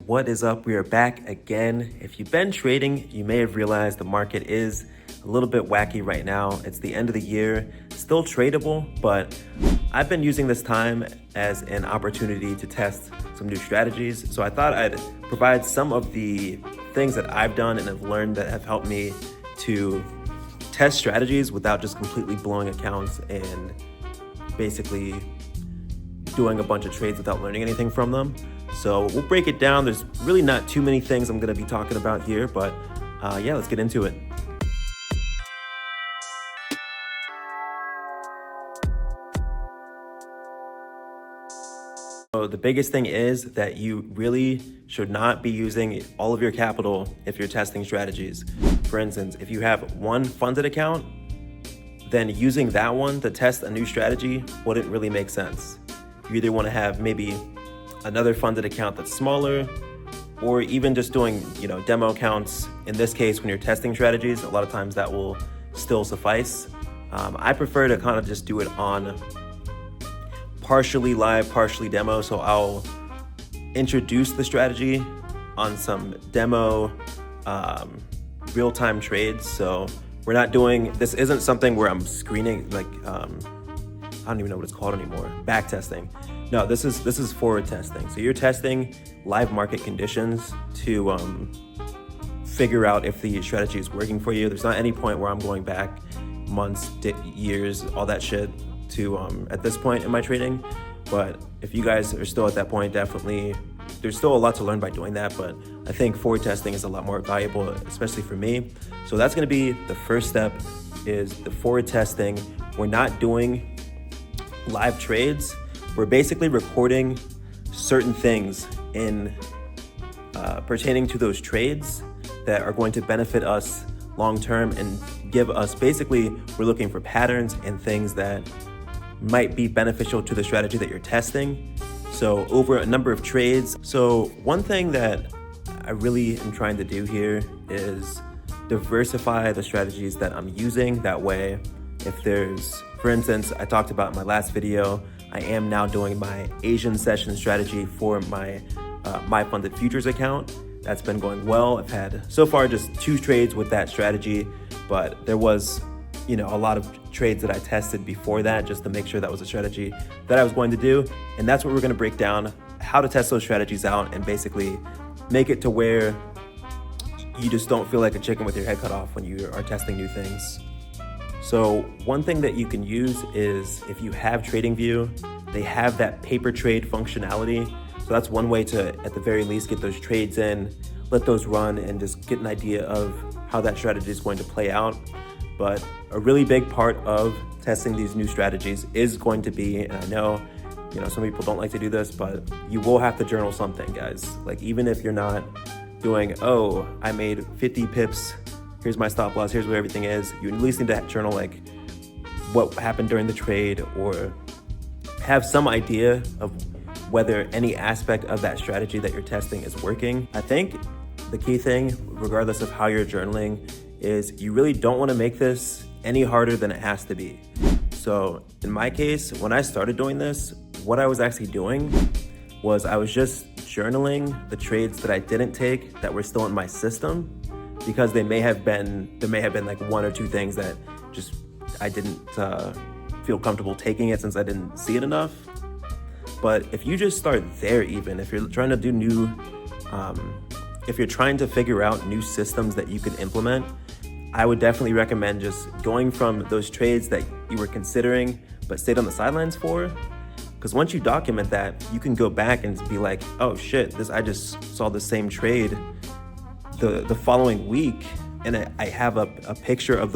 what is up? We are back again. If you've been trading, you may have realized the market is a little bit wacky right now. It's the end of the year, still tradable, but I've been using this time as an opportunity to test some new strategies. So I thought I'd provide some of the things that I've done and have learned that have helped me to test strategies without just completely blowing accounts and basically doing a bunch of trades without learning anything from them. So we'll break it down. There's really not too many things I'm going to be talking about here, but yeah, let's get into it. So the biggest thing is that you really should not be using all of your capital if you're testing strategies. For instance, if you have one funded account, then using that one to test a new strategy wouldn't really make sense. You either want to have maybe another funded account that's smaller, or even just doing, demo accounts. In this case, when you're testing strategies, a lot of times that will still suffice. I prefer to kind of just do it on partially live, partially demo. So I'll introduce the strategy on some demo real-time trades. So we're not doing, this isn't something where I'm screening, I don't even know what it's called anymore, back testing. No, this is forward testing. So you're testing live market conditions to figure out if the strategy is working for you. There's not any point where I'm going back months, years, all that shit to at this point in my trading. But if you guys are still at that point, definitely, there's still a lot to learn by doing that, but I think forward testing is a lot more valuable, especially for me. So that's gonna be the first step, is the forward testing. We're not doing live trades. We're basically recording certain things in pertaining to those trades that are going to benefit us long-term and give us, basically, we're looking for patterns and things that might be beneficial to the strategy that you're testing. So over a number of trades. So one thing that I really am trying to do here is diversify the strategies that I'm using. That way, if there's, for instance, I talked about in my last video, I am now doing my Asian session strategy for my my funded futures account. That's been going well. I've had so far just 2 trades with that strategy, but there was, a lot of trades that I tested before that just to make sure that was a strategy that I was going to do. And that's what we're going to break down, how to test those strategies out and basically make it to where you just don't feel like a chicken with your head cut off when you are testing new things. So one thing that you can use is, if you have TradingView, they have that paper trade functionality. So that's one way to, at the very least, get those trades in, let those run, and just get an idea of how that strategy is going to play out. But a really big part of testing these new strategies is going to be, and I know, some people don't like to do this, but you will have to journal something, guys. Like, even if you're not doing, oh, I made 50 pips, here's my stop loss, here's where everything is, you at least need to journal like what happened during the trade, or have some idea of whether any aspect of that strategy that you're testing is working. I think the key thing, regardless of how you're journaling, is you really don't want to make this any harder than it has to be. So in my case, when I started doing this, what I was actually doing was I was just journaling the trades that I didn't take that were still in my system, because there may have been like 1 or 2 things that just I didn't feel comfortable taking it since I didn't see it enough. But if you just start there, even if you're trying to do new, if you're trying to figure out new systems that you could implement, I would definitely recommend just going from those trades that you were considering but stayed on the sidelines for. Because once you document that, you can go back and be like, oh shit, I just saw the same trade the following week, and I have a picture of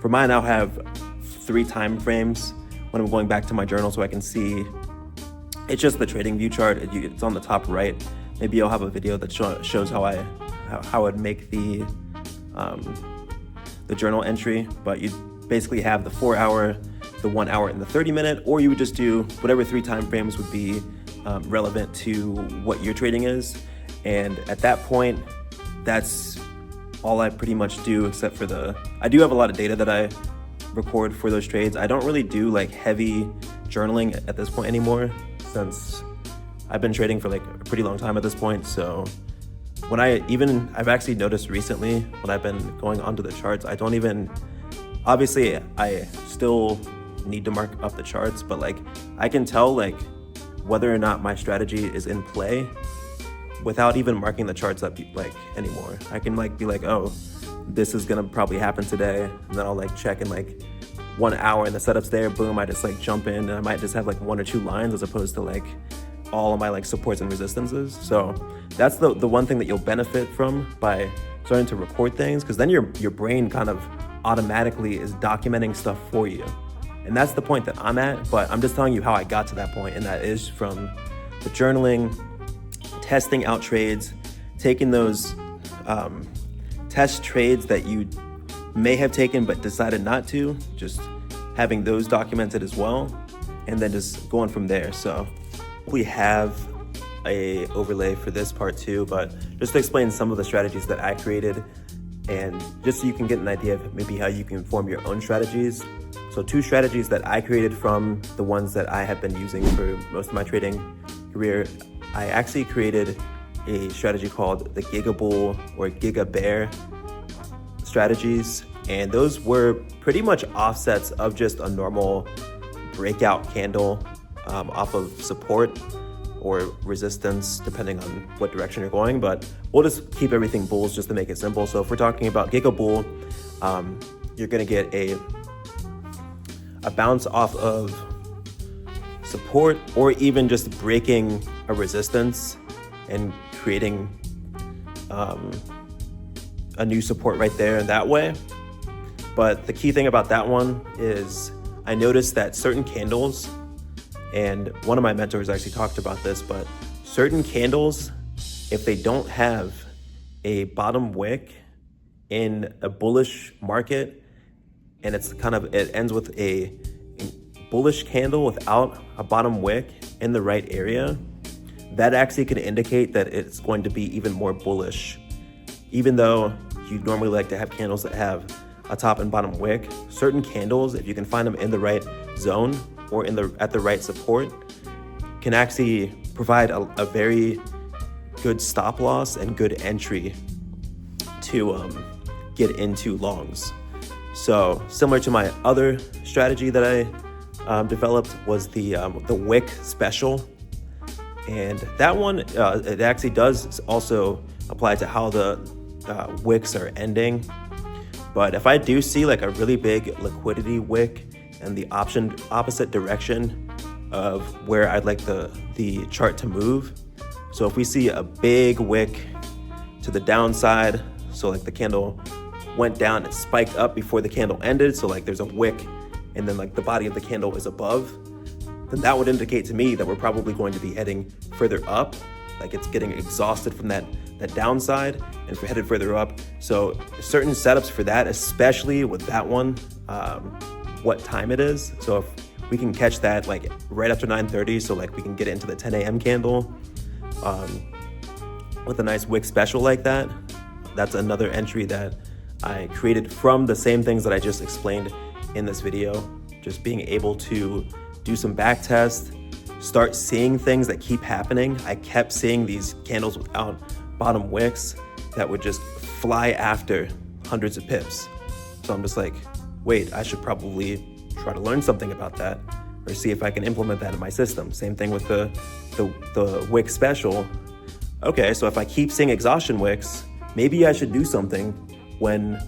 for mine, I'll have 3 time frames when I'm going back to my journal so I can see. It's just the TradingView chart. It's on the top right. Maybe I'll have a video that shows how I'd make the journal entry, but you basically have the 4 hour, the 1 hour, and the 30 minute, or you would just do whatever 3 time frames would be relevant to what your trading is. And at that point, that's all I pretty much do, except for I do have a lot of data that I record for those trades. I don't really do like heavy journaling at this point anymore, since I've been trading for like a pretty long time at this point. So I've actually noticed recently when I've been going onto the charts, I don't even, obviously I still need to mark up the charts, but like I can tell like whether or not my strategy is in play without even marking the charts up like anymore. I can like be like, oh, this is gonna probably happen today, and then I'll like check in like 1 hour and the setup's there, boom, I just like jump in and I might just have like 1 or 2 lines as opposed to like all of my like supports and resistances. So that's the one thing that you'll benefit from by starting to record things, because then your brain kind of automatically is documenting stuff for you. And that's the point that I'm at, but I'm just telling you how I got to that point, and that is from the journaling, testing out trades, taking those test trades that you may have taken but decided not to, just having those documented as well, and then just going from there. So we have a overlay for this part too, but just to explain some of the strategies that I created, and just so you can get an idea of maybe how you can form your own strategies. So 2 strategies that I created from the ones that I have been using for most of my trading career. I actually created a strategy called the Giga Bull or Giga Bear strategies, and those were pretty much offsets of just a normal breakout candle off of support or resistance, depending on what direction you're going, but we'll just keep everything bulls just to make it simple. So if we're talking about Giga Bull, you're gonna get a bounce off of support, or even just breaking a resistance and creating a new support right there that way. But the key thing about that one is I noticed that certain candles, and one of my mentors actually talked about this, but certain candles, if they don't have a bottom wick in a bullish market, and it ends with a bullish candle without a bottom wick in the right area, that actually can indicate that it's going to be even more bullish. Even though you normally like to have candles that have a top and bottom wick, certain candles, if you can find them in the right zone or at the right support, can actually provide a very good stop loss and good entry to get into longs. So similar to my other strategy that I developed was the wick special, and that one it actually does also apply to how the wicks are ending. But if I do see like a really big liquidity wick and the opposite direction of where I'd like the chart to move, so if we see a big wick to the downside, so like the candle went down and spiked up before the candle ended, so like there's a wick and then like the body of the candle is above, then that would indicate to me that we're probably going to be heading further up, like it's getting exhausted from that downside and headed further up. So certain setups for that, especially with that one, what time it is. So if we can catch that like right after 9:30, so like we can get into the 10 a.m. candle with a nice wick special like that, that's another entry that I created from the same things that I just explained in this video. Just being able to do some back test, start seeing things that keep happening. I kept seeing these candles without bottom wicks that would just fly after hundreds of pips. So I'm just like, wait, I should probably try to learn something about that or see if I can implement that in my system. Same thing with the wick special. Okay, so if I keep seeing exhaustion wicks, maybe I should do something when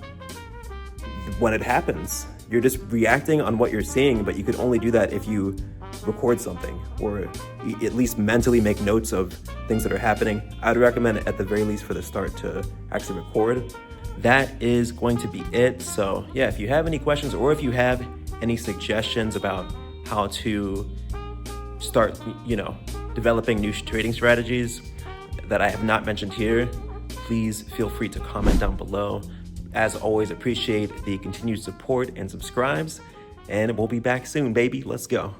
it happens. You're just reacting on what you're seeing, but you could only do that if you record something or at least mentally make notes of things that are happening. I'd recommend it at the very least for the start to actually record. That is going to be it. So yeah, if you have any questions or if you have any suggestions about how to start, developing new trading strategies that I have not mentioned here, please feel free to comment down below. As always, appreciate the continued support and subscribes, and we'll be back soon, baby. Let's go.